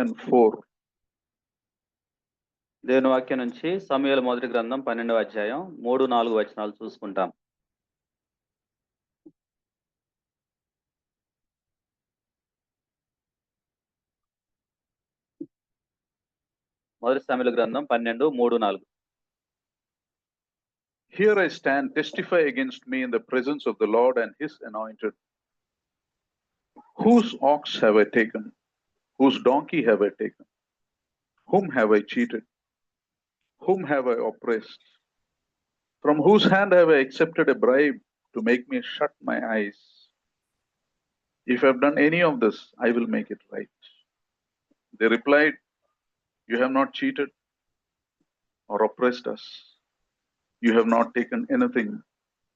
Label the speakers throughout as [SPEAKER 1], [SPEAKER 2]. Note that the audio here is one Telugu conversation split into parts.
[SPEAKER 1] and 4.
[SPEAKER 2] దేవుని వాక్యం నుంచి సమూయేలు మొదటి గ్రంథం 12వ అధ్యాయం 3-4 వచనాలు చూసుకుంటాం. మొదటి సమూయేలు గ్రంథం 12:3-4.
[SPEAKER 1] Here I stand, testify against me in the presence of the Lord and his anointed. Whose ox have I taken? Whose donkey have I taken? Whom have I cheated? Whom have I oppressed? From whose hand have I accepted a bribe to make me shut my eyes? If I have done any of this, I will make it right. They replied, you have not cheated or oppressed us. You have not taken anything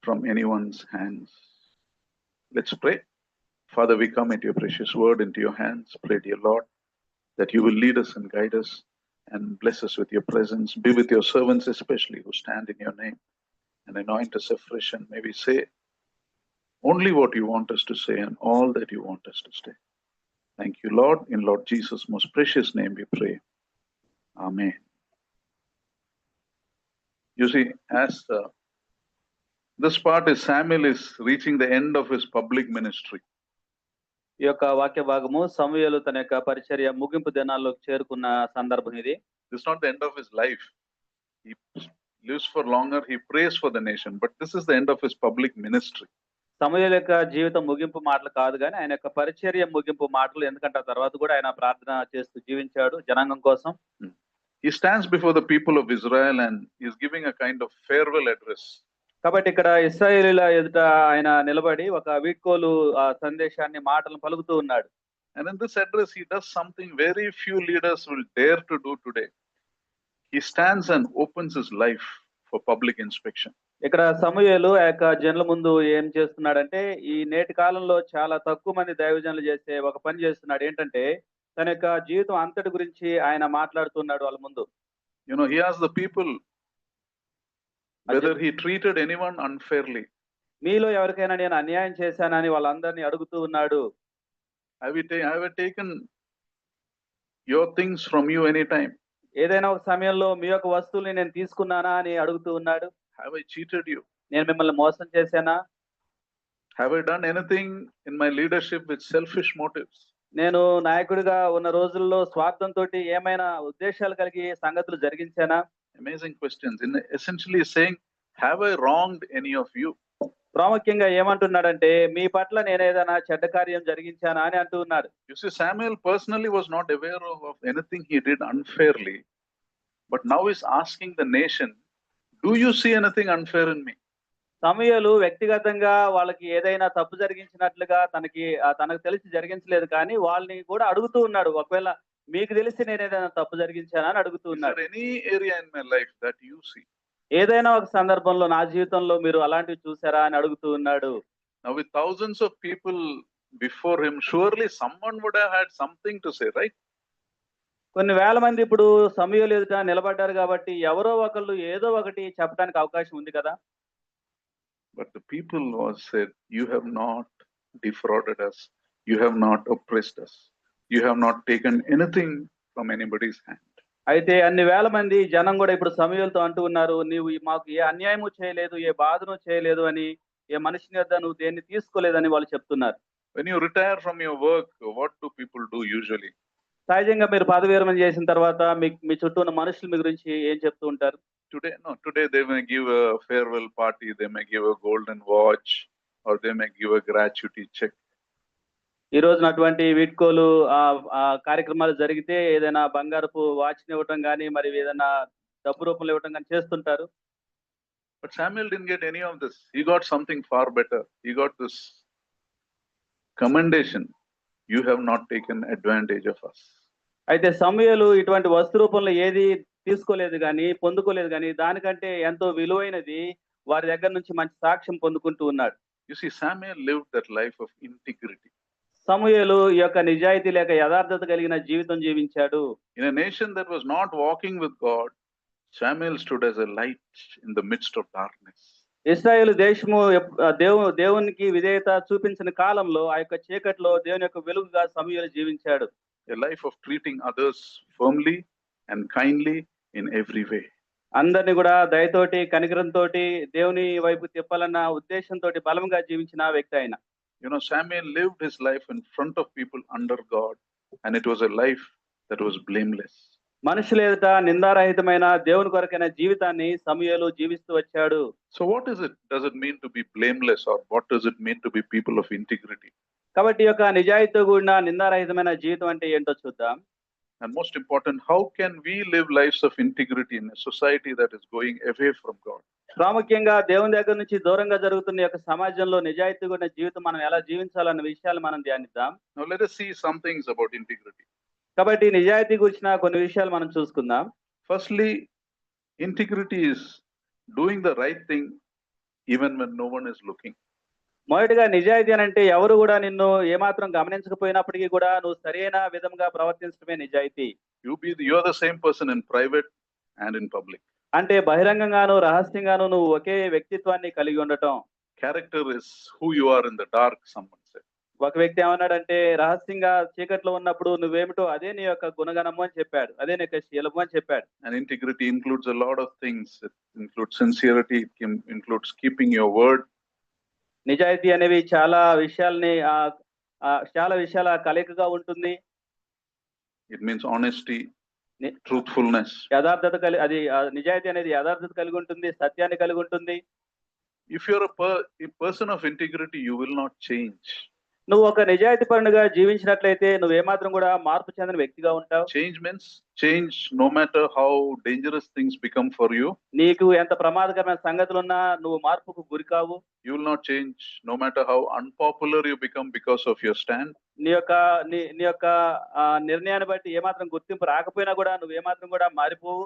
[SPEAKER 1] from anyone's hands. Let's pray. Father, we commit your precious word into your hands. Pray, dear Lord, that you will lead us and guide us and bless us with your presence. Be with your servants especially who stand in your name and anoint us afresh, and may we say only what you want us to say and all that you want us to say. Thank you, Lord. In Lord Jesus' most precious name we pray. Amen. You see, as this part is Samuel is reaching the end of his public ministry.
[SPEAKER 2] ఈ యొక్క వాక్య భాగము సమూయేలు తన యొక్క పరిచర్య ముగింపు దినాల్లోకి చేరుకున్న సందర్భం ఇది.
[SPEAKER 1] This is not the end of his life. He lives for longer, he prays for the nation, but this is the end of his public ministry.
[SPEAKER 2] సమూయేలు యొక్క జీవితం ముగింపు మాటలు కాదు కానీ ఆయన యొక్క పరిచర్య ముగింపు మాటలు, ఎందుకంటే ఆ తర్వాత కూడా ఆయన ప్రార్థన చేస్తూ జీవించాడు జనాంగం కోసం.
[SPEAKER 1] He stands before the people of Israel and he is giving a kind of farewell address.
[SPEAKER 2] కాబట్టి ఇక్కడ ఇశ్రాయేలీయుల ఎదుట ఆయన నిలబడి ఒక వీడ్కోలు సందేశాన్ని మాటలను పలుకుతూ ఉన్నాడు.
[SPEAKER 1] And in this address he does something very few leaders will dare to do today. He stands and opens his life for public inspection.
[SPEAKER 2] ఇక్కడ సమూయేలు ఆ యొక్క జనుల ముందు ఏం చేస్తున్నాడంటే, ఈ నేటి కాలంలో చాలా తక్కువ మంది దైవజనులు చేసే ఒక పని చేస్తున్నాడు. ఏంటంటే తన యొక్క జీవితం అంతటి గురించి ఆయన మాట్లాడుతున్నాడు వాళ్ళ ముందు.
[SPEAKER 1] You know, he asked the people whether he treated anyone unfairly.
[SPEAKER 2] మీలో ఎవరికైనా నేను అన్యాయం చేశానని వాళ్ళందరినీ అడుగుతూ ఉన్నాడు.
[SPEAKER 1] Have I taken your things from you anytime?
[SPEAKER 2] ఏదైనా ఒక సమయంలో మీ యొక్క వస్తువుల్ని నేను తీసుకున్నానా అని అడుగుతూ ఉన్నాడు.
[SPEAKER 1] Have I cheated you?
[SPEAKER 2] నేను మిమ్మల్ని మోసం చేశానా?
[SPEAKER 1] Have I done anything in my leadership with selfish motives?
[SPEAKER 2] నేను నాయకుడిగా ఉన్న రోజుల్లో స్వార్థంతో ఏమైనా ఉద్దేశాలు కలిగి సంగతులు జరిగించానా?
[SPEAKER 1] Amazing questions. Essentially saying, have I wronged any of you?
[SPEAKER 2] ప్రాముఖ్యంగా ఏమంటున్నాడంటే, మీ పట్ల నేను ఏదైనా చెడ్డ కార్యం జరిగించానా అని అంటూ ఉన్నాడు.
[SPEAKER 1] You see, Samuel personally was not aware of anything he did unfairly, but now he's asking the nation, do you see anything unfair in me?
[SPEAKER 2] సమూయేలు వ్యక్తిగతంగా వాళ్ళకి ఏదైనా తప్పు జరిగించినట్లుగా తనకు తెలిసి జరిగించలేదు, కానీ వాళ్ళని కూడా అడుగుతూ ఉన్నాడు, ఒకవేళ మీకు తెలిసి నేను ఏదైనా తప్పు జరిగించానా అని అడుగుతూ ఉన్నాడు.
[SPEAKER 1] Any area in my life that you see?
[SPEAKER 2] ఏదైనా ఒక సందర్భంలో నా జీవితంలో మీరు అలాంటివి చూసారా అని అడుగుతూ ఉన్నాడు.
[SPEAKER 1] Now with thousands of people before him, surely someone would have had something to say, right?
[SPEAKER 2] కొన్ని వేల మంది ఇప్పుడు సమూయేలు ఎదుట నిలబడ్డారు కాబట్టి ఎవరో ఒకళ్ళు ఏదో ఒకటి చెప్పడానికి అవకాశం ఉంది కదా.
[SPEAKER 1] But the people was said, you have not defrauded us, you have not oppressed us, you have not taken anything from anybody's hand.
[SPEAKER 2] అయితే అన్ని వేల మంది జనం కూడా ఇప్పుడు సమూయేలుతో అంటూ ఉన్నారు, నీవు మాకు ఏ అన్యాయము చేయలేదు, ఏ బాధను చేయలేదు అని, ఏ మనిషిని వద్ద నువ్వు దేన్ని తీసుకోలేదని వాళ్ళు చెప్తున్నారు.
[SPEAKER 1] When you retire from your work, what do people do usually?
[SPEAKER 2] సహజంగా మీరు పదవి విరమణ చేసిన తర్వాత మీ చుట్టూ ఉన్న మనుషులు మీ గురించి ఏం చెప్తూ ఉంటారు?
[SPEAKER 1] Today they may give a farewell party, they may give a golden watch, or they may give a gratuity check.
[SPEAKER 2] ఈ రోజున అటువంటి వీడ్కోలు కార్యక్రమాలు జరిగితే ఏదైనా బంగారపు వాచ్ని ఇవ్వటం కానీ, మరి ఏదైనా డబ్బు రూపంలో ఇవ్వటం కానీ చేస్తుంటారు.
[SPEAKER 1] But Samuel didn't get any of this. He got something far better. He got this commendation. You have not taken advantage of us.
[SPEAKER 2] అయితే సమూయేలు ఇటువంటి వస్తు రూపంలో ఏది తీసుకోలేదు కానీ, పొందుకోలేదు కానీ, దానికంటే ఎంతో విలువైనది వారి దగ్గర నుంచి మంచి సాక్ష్యం పొందుకుంటూ ఉన్నాడు.
[SPEAKER 1] You see, Samuel lived that life of integrity.
[SPEAKER 2] సమూయేలు ఈ యొక్క నిజాయితీ లేక యథార్థత కలిగిన జీవితం జీవించాడు.
[SPEAKER 1] In a nation that was not walking with God, Samuel stood as a light in the midst of darkness.
[SPEAKER 2] ఇశ్రాయేలు దేశము దేవునికి విధేయత చూపించిన కాలంలో ఆ యొక్క చీకట్లో దేవుని యొక్క వెలుగుగా సమూయేలు జీవించాడు.
[SPEAKER 1] a life of treating others firmly and kindly in every way.
[SPEAKER 2] అందరిని కూడా దయతోటి కనికరంతోటి దేవుని వైపు తిప్పాలన్న ఉద్దేశంతో బలంగా జీవించిన వ్యక్తి ఆయన.
[SPEAKER 1] You know, Samuel lived his life in front of people under God, and it was a life that was blameless.
[SPEAKER 2] మనుషుల ఎదుట నిందారహితమైన దేవుని కొరకైన జీవితాన్ని సమూయేలు జీవిస్తూ వచ్చాడు.
[SPEAKER 1] So what does it mean to be blameless, or what does it mean to be people of integrity?
[SPEAKER 2] కాబట్టి ఈ యొక్క నిజాయితీతో కూడిన నిందారహితమైన జీవితం అంటే ఏంటో చూద్దాం.
[SPEAKER 1] And most important, how can we live lives of integrity in a society that is going away from God?
[SPEAKER 2] ప్రాముఖ్యంగా దేవుని దగ్గర నుంచి దూరంగా జరుగుతున్న యొక్క సమాజంలో నిజాయితీ కూడిన జీవితం మనం ఎలా జీవించాలన్న విషయాలు మనం ధ్యానిద్దాం.
[SPEAKER 1] Now let us see some things about integrity.
[SPEAKER 2] కాబట్టి నిజాయితీ గురించిన కొన్ని విషయాలు మనం చూసుకుందాం.
[SPEAKER 1] Firstly, integrity is doing the right thing even when no one is looking.
[SPEAKER 2] మొదటిగా నిజాయితీ అని అంటే ఎవరు కూడా నిన్ను ఏమాత్రం గమనించకపోయినప్పటికీ కూడా నువ్వు సరైన విధంగా ప్రవర్తించడమే నిజాయితీ.
[SPEAKER 1] You are the same person in private and in public.
[SPEAKER 2] అంటే బహిరంగంగాను రహస్యంగాను నువ్వు ఒకే వ్యక్తిత్వాన్ని కలిగి ఉండటం.
[SPEAKER 1] Character is who you are in the dark, someone said.
[SPEAKER 2] ఒక వ్యక్తి ఏమన్నాడంటే రహస్యంగా చీకట్లో ఉన్నప్పుడు నువ్వేమిటో అదే నీ యొక్క గుణగణము అని చెప్పాడు, అదే నీ యొక్క శీలము అని చెప్పాడు.
[SPEAKER 1] And integrity includes a lot of things. It includes sincerity, it includes keeping your word.
[SPEAKER 2] నిజాయితీ అనేవి చాలా విషయాల కలయికగా ఉంటుంది.
[SPEAKER 1] It means honesty, truthfulness.
[SPEAKER 2] యథార్థత నిజాయితీ అనేది యథార్థత కలిగి ఉంటుంది, సత్యాన్ని కలిగి ఉంటుంది.
[SPEAKER 1] If you're a person of integrity, you will not change.
[SPEAKER 2] నువ్వు ఒక నిజాయితీ పరునిగా జీవించినట్లయితే నువ్వు ఏమాత్రం కూడా మార్పు చెందిన వ్యక్తిగా ఉంటావు.
[SPEAKER 1] Change means change no matter how dangerous things become for you.
[SPEAKER 2] నీకు ఎంత ప్రమాదకరమైన సంగతులున్నా నువ్వు మార్పుకు గురి కావు.
[SPEAKER 1] You will not change no matter how unpopular you become because of your stand.
[SPEAKER 2] నీ యొక్క నిర్ణయాన్ని బట్టి ఏమాత్రం గుర్తింపు రాకపోయినా కూడా నువ్వు ఏమాత్రం కూడా మారిపోవు.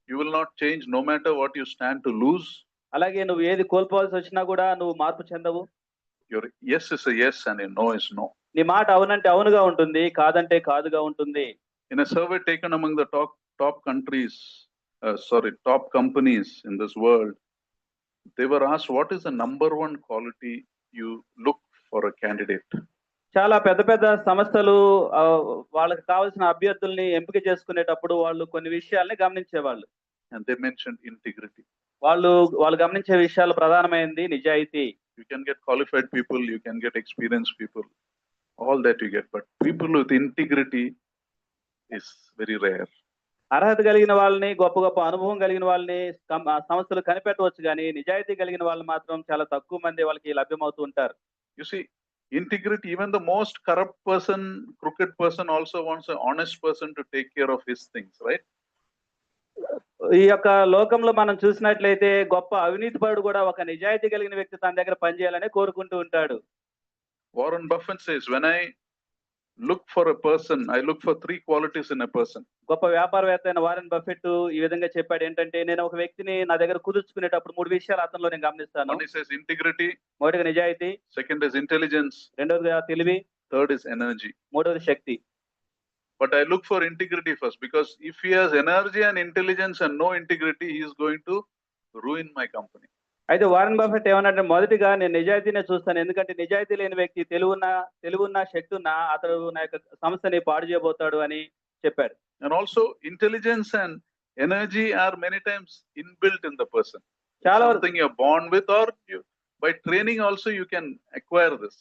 [SPEAKER 1] You will not change no matter what you stand to lose.
[SPEAKER 2] అలాగే నువ్వు ఏది కోల్పోవాల్సి వచ్చినా కూడా నువ్వు మార్పు చెందవు.
[SPEAKER 1] Your yes is a yes and a no is no.
[SPEAKER 2] నీ మాట అవునంటే అవునుగా ఉంటుంది, కాదంటే కాదుగా ఉంటుంది.
[SPEAKER 1] In a survey taken among the top companies in this world, they were asked what is the number one quality you look for a candidate.
[SPEAKER 2] చాలా పెద్ద సంస్థలు వాళ్ళకి కావాల్సిన అభ్యర్థుల్ని ఎంపిక చేసుకునేటప్పుడు వాళ్ళు కొన్ని విషయాల్ని గమనించేవాళ్ళు.
[SPEAKER 1] And they mentioned integrity.
[SPEAKER 2] వాళ్ళు గమనించే విషయాలు ప్రధానమైనది నిజాయితీ.
[SPEAKER 1] You can get qualified people, you can get experienced people, all that you get, but people with integrity is very rare.
[SPEAKER 2] అర్హత కలిగిన వాళ్ళని, గొప్ప అనుభవం కలిగిన వాళ్ళని సంస్థలు కనిపెట్టవచ్చు, కానీ నిజాయితీ కలిగిన వాళ్ళు మాత్రం చాలా తక్కువ మంది వాళ్ళకి లభ్యమవుతూ ఉంటారు.
[SPEAKER 1] You see, integrity, even the most corrupt person, crooked person also wants an honest person to take care of his things, right?
[SPEAKER 2] ఈ యొక్క లోకంలో మనం చూసినట్లయితే గొప్ప అవినీతిపరుడు కూడా ఒక నిజాయితీ కలిగిన వ్యక్తి తన దగ్గర పనిచేయాలని కోరుకుంటూ ఉంటాడు.
[SPEAKER 1] Warren Buffett says, when I look for a person, I look for 3 qualities in a person.
[SPEAKER 2] గొప్ప వ్యాపారవేత్త అయిన వారెన్ బఫెట్ ఈ విధంగా చెప్పాడు ఏంటంటే, నేను ఒక వ్యక్తిని నా దగ్గర కుదుర్చుకునేటప్పుడు 3 విషయాలు అతనిలో నేను గమనిస్తాను.
[SPEAKER 1] One says integrity,
[SPEAKER 2] మొదటిగా నిజాయితీ,
[SPEAKER 1] second is intelligence,
[SPEAKER 2] రెండవదిగా తెలివి,
[SPEAKER 1] third is energy.
[SPEAKER 2] మూడవది శక్తి.
[SPEAKER 1] But I look for integrity first, because if he has energy and intelligence and no integrity, he is going to ruin my company.
[SPEAKER 2] అయితే వారెన్ బఫెట్ ఏమన్నాడంటే, మొదటిగా నేను నిజాయితీనే చూస్తాను, ఎందుకంటే నిజాయితీ లేని వ్యక్తి తెలివున్న శక్తి ఉన్న అతడు నా యొక్క సంస్థని పాడు చేయబోతాడు అని చెప్పాడు.
[SPEAKER 1] And also intelligence and energy are many times inbuilt in the person. Something you're born with, or by training also you can acquire this.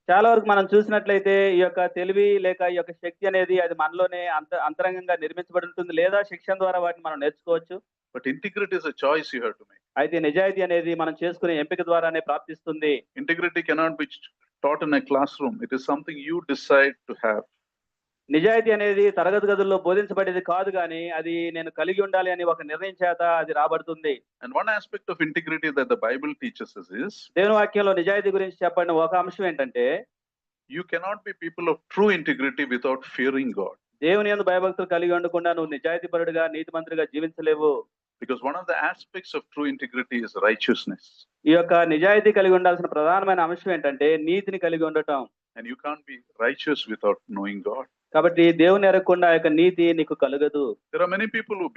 [SPEAKER 2] చాలా వరకు మనం చూసినట్లయితే ఈ యొక్క తెలివి లేక ఈ యొక్క శక్తి అనేది అది మనలోనే అంతరంగంగా నిర్మించబడి ఉంటుంది, లేదా శిక్షణ ద్వారా వాటిని మనం నేర్చుకోవచ్చు.
[SPEAKER 1] But integrity is a choice you have to make.
[SPEAKER 2] అయితే నిజాయితీ అనేది మనం చేసుకునే ఎంపిక ద్వారానే ప్రాప్తిస్తుంది.
[SPEAKER 1] Integrity cannot be taught in a classroom. It is something you decide to have.
[SPEAKER 2] నిజాయితీ అనేది తరగతి గదుల్లో బోధించబడేది కాదు, కానీ అది నేను కలిగి ఉండాలి అని ఒక నిర్ణయం చేత అది రాబడుతుంది.
[SPEAKER 1] And one aspect of integrity that the Bible teaches us is,
[SPEAKER 2] దేవుని వాక్యంలో నిజాయితీ గురించి చెప్పండి ఒక అంశం ఏంటంటే,
[SPEAKER 1] you cannot be people of true integrity without fearing God.
[SPEAKER 2] దేవుని యందు భయభక్తులు కలిగి ఉండకుండా నువ్వు నిజాయితీపరుడిగా నీతిమంతుడిగా జీవించలేవు.
[SPEAKER 1] Because one of the aspects of true integrity is righteousness.
[SPEAKER 2] ఈ యొక్క నిజాయితీ కలిగి ఉండాల్సిన ప్రధానమైన అంశం ఏంటంటే నీతిని కలిగి ఉండటం.
[SPEAKER 1] And you can't be righteous without knowing God.
[SPEAKER 2] కాబట్టి దేవుని ఎరగకుండా ఆ యొక్క నీతి నీకు కలగదు.
[SPEAKER 1] There are many people who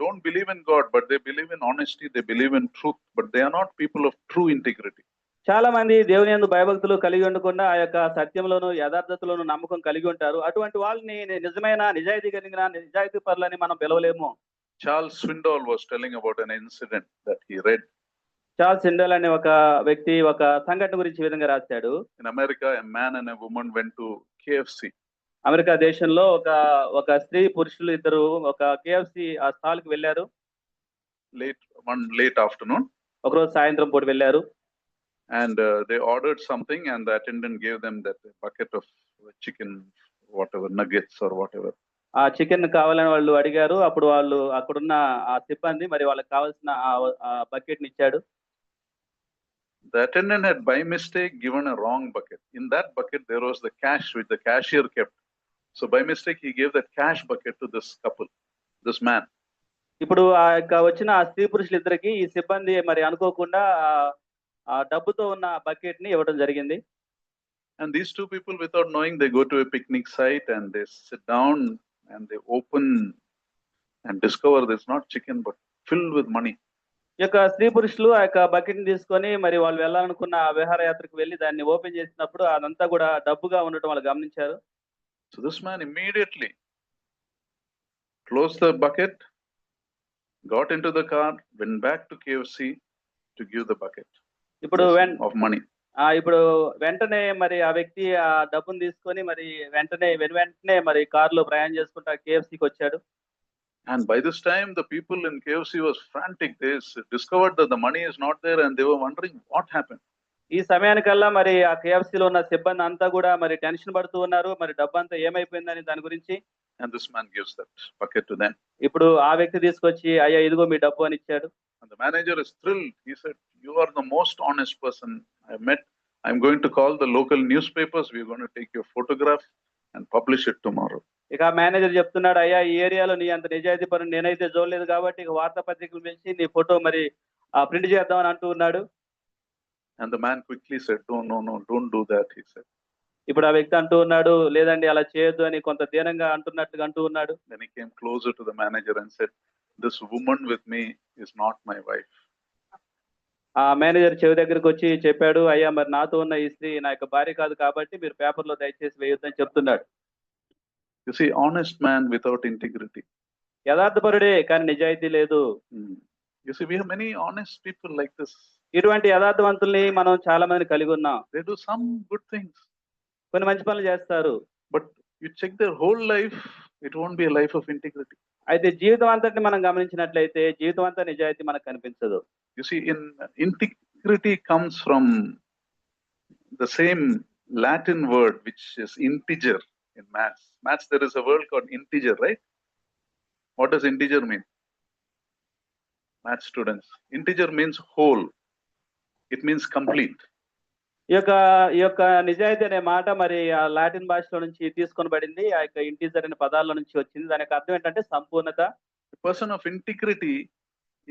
[SPEAKER 1] don't believe in God, but they believe in honesty, they believe in truth, but they are not people of true integrity.
[SPEAKER 2] చాలా మంది దేవుని యందు భయభక్తులు కలిగి ఉండకుండా ఆ యొక్క సత్యంలోను యథార్థతలోను నమ్మకం కలిగి ఉంటారు. అటువంటి వాళ్ళని నిజమైన నిజాయితీ కలిగిన నిజాయితీ పరులని మనం పిలవలేము.
[SPEAKER 1] Charles Swindoll was telling about an incident that he read.
[SPEAKER 2] Charles Swindoll అనే ఒక వ్యక్తి ఒక సంఘటన గురించి ఈ విధంగా రాశాడు.
[SPEAKER 1] In America, a man and a woman went to KFC.
[SPEAKER 2] America దేశంలో ఒక స్త్రీ పురుషులు ఇద్దరు ఒక కేఎఫ్సి ఆ స్టాల్ కి వెళ్ళారు.
[SPEAKER 1] One late afternoon,
[SPEAKER 2] ఒకరోజు సాయంత్రం పూట వెళ్ళారు.
[SPEAKER 1] and they ordered something, and the attendant gave them that bucket of chicken, whatever, nuggets or whatever.
[SPEAKER 2] ఆ చికెన్ కావాలని వాళ్ళు అడిగారు. అప్పుడు వాళ్ళు అక్కడున్న ఆ సిబ్బంది మరి వాళ్ళకి కావాల్సిన ఆ బకెట్ ని ఇచ్చాడు.
[SPEAKER 1] The attendant had by mistake given a wrong bucket. In that bucket there was the cash which the cashier kept. So by mistake he gave that cash bucket to this couple, this man.
[SPEAKER 2] ఇప్పుడు ఆ యొక్క వచ్చిన ఆ స్త్రీ పురుషులు ఇద్దరికి ఈ సిబ్బంది మరి అనుకోకుండా ఆ డబ్బుతో ఉన్న బకెట్ ని ఇవ్వడం జరిగింది.
[SPEAKER 1] And these two people, without knowing, they go to a picnic site and they sit down and they open and discover there's not chicken but filled with money.
[SPEAKER 2] ఈ యొక్క స్త్రీ పురుషులు ఆ యొక్క బకెట్ ని తీసుకొని మరి వాళ్ళు వెళ్ళాలనుకున్న ఆ విహారయాత్రకు వెళ్ళి దాన్ని ఓపెన్ చేసినప్పుడు అదంతా కూడా డబ్బుగా ఉండటం వాళ్ళు గమనించారు.
[SPEAKER 1] So this man immediately closed the bucket, got into the car, went back to KFC to give the bucket
[SPEAKER 2] ఇప్పుడు
[SPEAKER 1] of money.
[SPEAKER 2] ఇప్పుడు వెంటనే మరి ఆ వ్యక్తి ఆ డబ్బును తీసుకొని మరి వెంటనే మరి కారులో ప్రయాణం చేసుకుంటా కేఎఫ్సికి వచ్చాడు.
[SPEAKER 1] And by this time, the people in KFC was frantic. They discovered that the money is not there and they were wondering what happened.
[SPEAKER 2] ఈ సమయానికల్లా మరి ఆ కేఎఫ్సిలో ఉన్న సిబ్బంది అంతా కూడా మరి టెన్షన్ పడుతూ ఉన్నారు. మరి డబ్బు అంతా ఏమైపోయిందని దాని గురించి.
[SPEAKER 1] And this man gives that bucket to them.
[SPEAKER 2] ఇప్పుడు ఆ వ్యక్తి తీసుకొచ్చి అయ్యా ఇదిగో మీ డబ్బు అని ఇచ్చాడు.
[SPEAKER 1] And the manager is thrilled. He said, "You are the most honest person I met. I'm going to call the local newspapers. We're going to take your photograph and publish it tomorrow."
[SPEAKER 2] ఇక మేనేజర్ చెప్తున్నాడు, అయ్యా ఈ ఏరియాలో నీ అంత నిజాయితీ పరుని నేనైతే చూడలేదు కాబట్టి ఇక వార్తాపత్రికలు పిలిచి నీ ఫోటో మరి ప్రింట్ చేద్దామని అంటూ ఉన్నాడు.
[SPEAKER 1] And the man quickly said, No, don't do that, he said.
[SPEAKER 2] ఇప్పుడు ఆ వ్యక్తి అంటూ ఉన్నాడు, లేదండి అలా చేయొద్దు అని కొంత దీనంగా అంటున్నట్టుగా అంటూ ఉన్నాడు.
[SPEAKER 1] Then he came closer to the manager and said, "This woman with me is not my wife."
[SPEAKER 2] ఆ మేనేజర్ చెవి దగ్గరికి వచ్చి చెప్పాడు, అయ్యా మరి నాతో ఉన్న ఈ స్త్రీ నా యొక్క భార్య కాదు కాబట్టి మీరు పేపర్లో దయచేసి వేయొద్దని చెప్తున్నాడు.
[SPEAKER 1] You see, honest man without integrity.
[SPEAKER 2] యథార్థపరుడే కానీ నిజాయితీ లేదు.
[SPEAKER 1] You see, we have many honest people like this.
[SPEAKER 2] ఇటువంటి యథార్థవంతుల్ని మనం చాలా మంది కలిగి ఉన్నాం.
[SPEAKER 1] They do some good things,
[SPEAKER 2] కొన్ని మంచి పనులు చేస్తారు.
[SPEAKER 1] but you check their whole life, it won't be a life of integrity.
[SPEAKER 2] అయితే జీవితం అంతటిని మనం గమనించినట్లయితే జీవితం అంతా నిజాయితీ మనకు కనిపించదు.
[SPEAKER 1] You see, integrity comes from the same Latin word which is integer in maths. Maths, there is a word called integer, right? What does integer mean? Math students, integer means whole. It means complete.
[SPEAKER 2] ఈ యొక్క నిజాయితీ అనే మాట మరి ఆ లాటిన్ భాషలో నుంచి తీసుకొని పడింది. ఆ యొక్క ఇంటీజర్ అనే పదాల నుంచి వచ్చింది. దాని యొక్క అర్థం ఏంటంటే సంపూర్ణత.
[SPEAKER 1] The person of integrity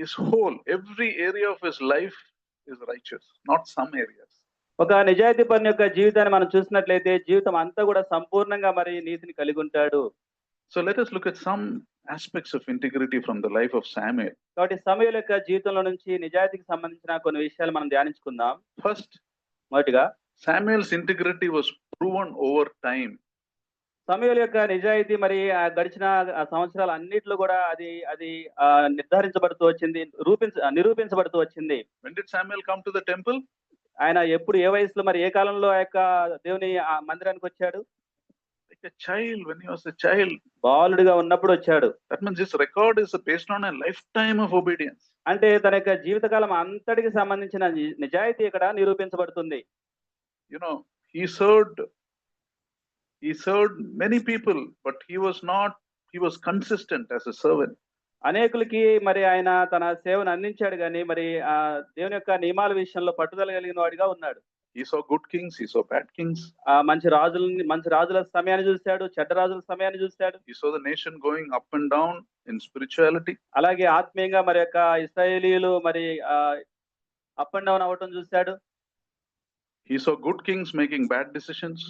[SPEAKER 1] is whole. Every area of his life is righteous, not some areas.
[SPEAKER 2] ఒక నిజాయితీ పరుని యొక్క జీవితాన్ని మనం చూసినట్లయితే జీవితం అంతా కూడా సంపూర్ణంగా మరి నీతిని కలిగి ఉంటాడు.
[SPEAKER 1] So let us look at some aspects of integrity from the life of Samuel.
[SPEAKER 2] కాబట్టి సమూయేలు యొక్క జీవితంలో నుంచి నిజాయితీకి సంబంధించిన కొన్ని విషయాలు మనం ధ్యానించుకుందాం.
[SPEAKER 1] First,
[SPEAKER 2] మొదటిగా
[SPEAKER 1] Samuel's integrity was proven over time.
[SPEAKER 2] సమూయేలు యొక్క నిజాయితీ మరి గడిచిన సంవత్సరాల అన్నిట్లో కూడా అది నిర్ధారించబడుతూ వచ్చింది, నిరూపించబడుతూ వచ్చింది.
[SPEAKER 1] When did Samuel come to the temple?
[SPEAKER 2] ఆయన ఎప్పుడు ఏ వయసులో మరి ఏ కాలంలో ఆ యొక్క దేవుని మందిరానికి వచ్చాడు?
[SPEAKER 1] Like a child, when he was a child.
[SPEAKER 2] బాలుడిగా ఉన్నప్పుడు వచ్చాడు.
[SPEAKER 1] That means this record is based on a lifetime of obedience.
[SPEAKER 2] అంటే తన యొక్క జీవితకాలం అంతటికి సంబంధించిన నిజాయితీ ఇక్కడ నిరూపించబడుతుంది.
[SPEAKER 1] You know, he served many people, but he was consistent as a servant.
[SPEAKER 2] అనేకులకి మరి ఆయన తన సేవను అందించాడు కానీ మరి దేవుని యొక్క నియమాల విషయంలో పట్టుదల కలిగిన వాడిగా ఉన్నాడు.
[SPEAKER 1] He saw good kings, he saw bad kings.
[SPEAKER 2] మంచి రాజుల సమయాన్ని చూశాడు, చెడ్డ రాజుల సమయాన్ని చూశాడు.
[SPEAKER 1] He saw the nation going up and down in spirituality.
[SPEAKER 2] అలాగే ఆత్మీయంగా మరి యొక్క ఇశ్రాయేలీయులు మరి అప్ అండ్ డౌన్ అవ్వటం చూశాడు.
[SPEAKER 1] He saw good kings making bad decisions.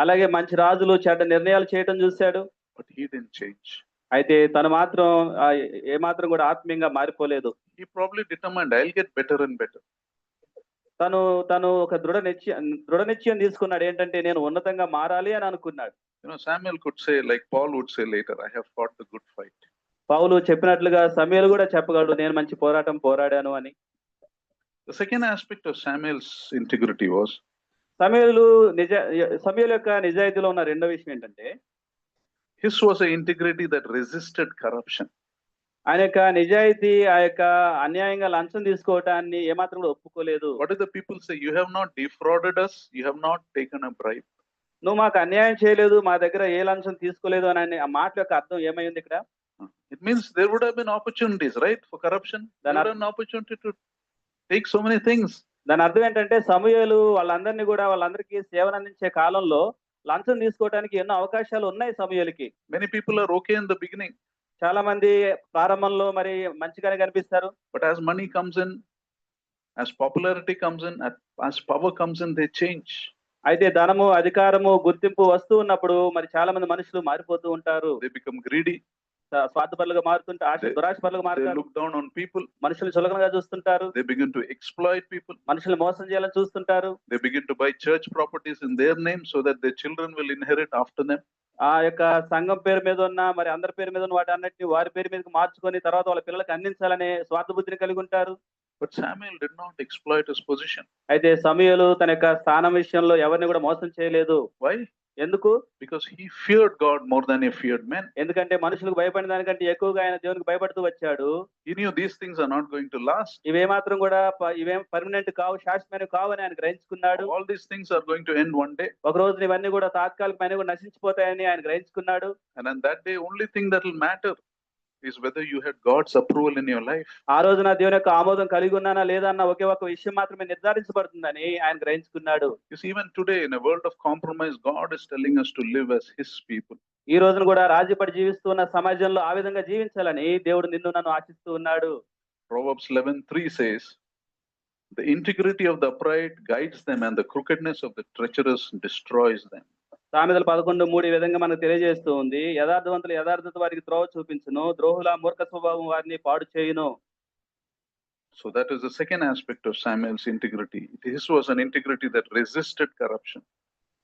[SPEAKER 2] అలాగే మంచి రాజులు చెడ్డ నిర్ణయాలు చేయటం చూశాడు.
[SPEAKER 1] But he didn't change.
[SPEAKER 2] అయితే తను మాత్రం ఏమాత్రం కూడా ఆత్మీయంగా మారిపోలేదు.
[SPEAKER 1] He probably determined, I'll get better and better.
[SPEAKER 2] తను తను ఒక దృఢ నిశ్చయం తీసుకున్నాడు. ఏంటంటే నేను ఉన్నతంగా మారాలి అని అనుకున్నాడు.
[SPEAKER 1] Samuel could say, like Paul would say later, I have fought the good fight.
[SPEAKER 2] పౌలు చెప్పినట్లుగా సమూయేలు కూడా చెప్పగలడు, నేను మంచి పోరాటం పోరాడాను అని.
[SPEAKER 1] The second aspect of Samuel's integrity was
[SPEAKER 2] సమూయేలు యొక్క నిజాయితీలో ఉన్న రెండో విషయం ఏంటంటే,
[SPEAKER 1] his was an integrity that resisted corruption.
[SPEAKER 2] ఆయన యొక్క నిజాయితీ ఆ యొక్క అన్యాయంగా లంచం తీసుకోవటాన్ని ఏమాత్రం కూడా ఒప్పుకోలేదు.
[SPEAKER 1] What do the people say? You have not defrauded us, you have not taken a bribe.
[SPEAKER 2] నువ్వు మాకు అన్యాయం చేయలేదు, మా దగ్గర ఏ లంచం తీసుకోలేదు అని ఆ మాట యొక్క అర్థం ఏమైంది ఇక్కడ?
[SPEAKER 1] It means there would have been opportunities, right, for corruption. There would have been an opportunity to take so many things.
[SPEAKER 2] దాని అర్థం ఏంటంటే సమూయేలు వాళ్ళందరికీ సేవను అందించే కాలంలో లంచం తీసుకోవడానికి ఎన్నో అవకాశాలు ఉన్నాయి సమూయేలుకి.
[SPEAKER 1] Many people are okay in the beginning.
[SPEAKER 2] చాలా మంది ప్రారంభంలో మరి మంచిగానే కనిపిస్తారు.
[SPEAKER 1] But as money comes in, as popularity comes in, as power comes in, they change.
[SPEAKER 2] అయితే ధనము, అధికారము, గుర్తింపు వస్తూ ఉన్నప్పుడు మరి చాలా మంది మనుషులు మారిపోతూ ఉంటారు.
[SPEAKER 1] They become greedy.
[SPEAKER 2] స్వార్థపరులుగా మారుతుంటారు, దురాశపరులుగా
[SPEAKER 1] They
[SPEAKER 2] మారుతారు.
[SPEAKER 1] look down on people.
[SPEAKER 2] మనుషులు చులకనగా చూస్తుంటారు.
[SPEAKER 1] They begin to exploit people.
[SPEAKER 2] మనుషులు మోసం చేయాలని చూస్తుంటారు.
[SPEAKER 1] They begin to buy church properties in their name so that their children will inherit after them.
[SPEAKER 2] ఆ యొక్క సంఘం పేరు మీద ఉన్న మరి అందరి పేరు మీద ఉన్న వాటి అన్నిటిని వారి పేరు మీదకి మార్చుకొని తర్వాత వాళ్ళ పిల్లలకు అందించాలనే స్వార్థ బుద్ధిని కలిగి ఉంటారు.
[SPEAKER 1] But Samuel did not exploit his position.
[SPEAKER 2] అయితే సమూయేలు తన యొక్క స్థానం విషయంలో ఎవరిని కూడా మోసం చేయలేదు.
[SPEAKER 1] Why?
[SPEAKER 2] ఎందుకు?
[SPEAKER 1] Because he feared God more than he feared men.
[SPEAKER 2] ఎందుకంటే మనుషులకు భయపడిన దానికంటే ఎక్కువగా ఆయన దేవునికి భయపడుతూ వచ్చాడు.
[SPEAKER 1] He knew these things are not going to last.
[SPEAKER 2] ఇవేమాత్రం కూడా ఇవేం పర్మనెంట్ కావు, శాశ్వతమైనవి కావు అని ఆయన గ్రహించుకున్నాడు.
[SPEAKER 1] All these things are going to end one day.
[SPEAKER 2] ఒక రోజు ఇవన్నీ కూడా తాత్కాలికమైన కూడా నశించిపోతాయని ఆయన గ్రహించుకున్నాడు.
[SPEAKER 1] And on that day, only thing that will matter is whether you had God's approval in your life.
[SPEAKER 2] ఆ రోజు నా దేవుని యొక్క ఆమోదం కలిగి ఉన్నానా లేదా అన్న ఒకే ఒక విషయం మాత్రమే నిర్ధారించబడుతుందని ఆయన గ్రహించుకున్నాడు.
[SPEAKER 1] You see, even today in a world of compromise, God is telling us to live as His people.
[SPEAKER 2] ఈ రోజున కూడా రాజీపడి జీవిస్తున్న సమాజంలో ఆ విధంగా జీవించాలని దేవుడు నిన్ను నన్ను ఆశిస్తూ ఉన్నాడు.
[SPEAKER 1] Proverbs 11:3 says, "The integrity of the upright guides them, and the crookedness of the treacherous destroys them."
[SPEAKER 2] సామెతలు 11:3 ఈ విధంగా మనకు తెలియజేస్తూ ఉంది. యథార్థవంతులు యథార్థత వారికి త్రోవ చూపించును, ద్రోహుల మూర్ఖ స్వభావం వారిని పాడు చేయును.
[SPEAKER 1] So that is the second aspect of Samuel's integrity. His was an integrity that resisted corruption.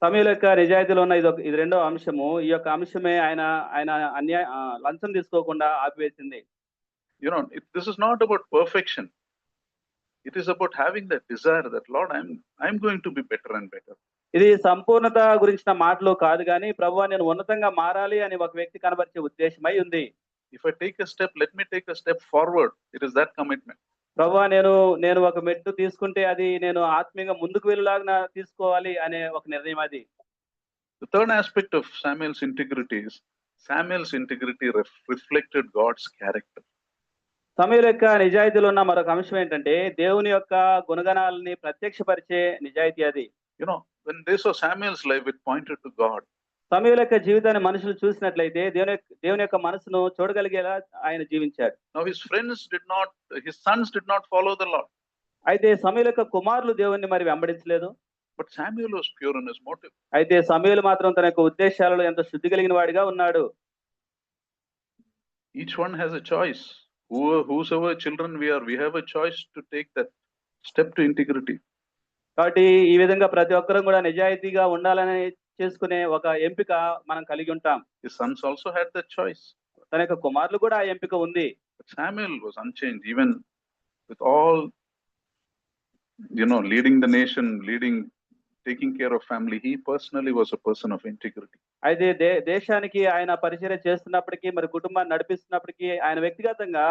[SPEAKER 2] సమూయేలు యొక్క నిజాయితీలో ఉన్న ఇది రెండో అంశము. ఈ యొక్క అంశమే ఆయన లంచం తీసుకోకుండా ఆపివేసింది.
[SPEAKER 1] This is not about perfection. It is about having that desire that, Lord, I'm going to be better and better.
[SPEAKER 2] ఇది సంపూర్ణత గురించిన మాటలు కాదు కానీ ప్రభువా నేను ఉన్నతంగా మారాలి అని ఒక వ్యక్తి కనబరిచే ఉద్దేశమై ఉంది.
[SPEAKER 1] If I take a step, let me take a step forward. It is that commitment.
[SPEAKER 2] ప్రభువా నేను ఒక మెట్టు తీసుకుంటే అది నేను ఆత్మీయంగా ముందుకు వెళ్ళలాగా తీసుకోవాలి అనే ఒక నిర్ణయం అది.
[SPEAKER 1] The third aspect of Samuel's integrity is Samuel's integrity reflected God's character.
[SPEAKER 2] సమూయేలు యొక్క నిజాయితీలో ఉన్న మరొక అంశం ఏంటంటే దేవుని యొక్క గుణగణాలని ప్రత్యక్షపరిచే నిజాయితీ అది.
[SPEAKER 1] When they saw Samuel's life, it pointed to God.
[SPEAKER 2] సమూయేలు యొక్క జీవితాన్ని మనుషులు చూసినట్లయితే దేవుని యొక్క మనసును చూడగలిగేలా ఆయన జీవించాడు.
[SPEAKER 1] Now his sons did not follow the Lord.
[SPEAKER 2] అయితే సమూయేలు యొక్క కుమారులు దేవుణ్ణి మరి వెంబడించలేదు.
[SPEAKER 1] But Samuel was pure in his motive.
[SPEAKER 2] అయితే సమూయేలు మాత్రం తన యొక్క ఉద్దేశాలలో ఎంతో శుద్ధి కలిగిన వాడిగా ఉన్నాడు.
[SPEAKER 1] Each one has a choice. Whosoever children we have a choice to take that step to integrity.
[SPEAKER 2] కాబట్టి ఈ విధంగా ప్రతి ఒక్కరూ కూడా నిజాయితీగా ఉండాలని చేసుకునే ఒక ఎంపిక మనం కలిగి ఉంటాం.
[SPEAKER 1] His sons also had that choice.
[SPEAKER 2] తన యొక్క కుమారులు కూడా ఆ ఎంపిక ఉంది.
[SPEAKER 1] But Samuel was unchanged, even with all, leading the nation, taking care of family. He personally was a person of integrity.
[SPEAKER 2] అయితే దేశానికి ఆయన పరిచర్య చేస్తున్నప్పటికీ మరి కుటుంబాన్ని నడిపిస్తున్నప్పటికీ ఆయన వ్యక్తిగతంగా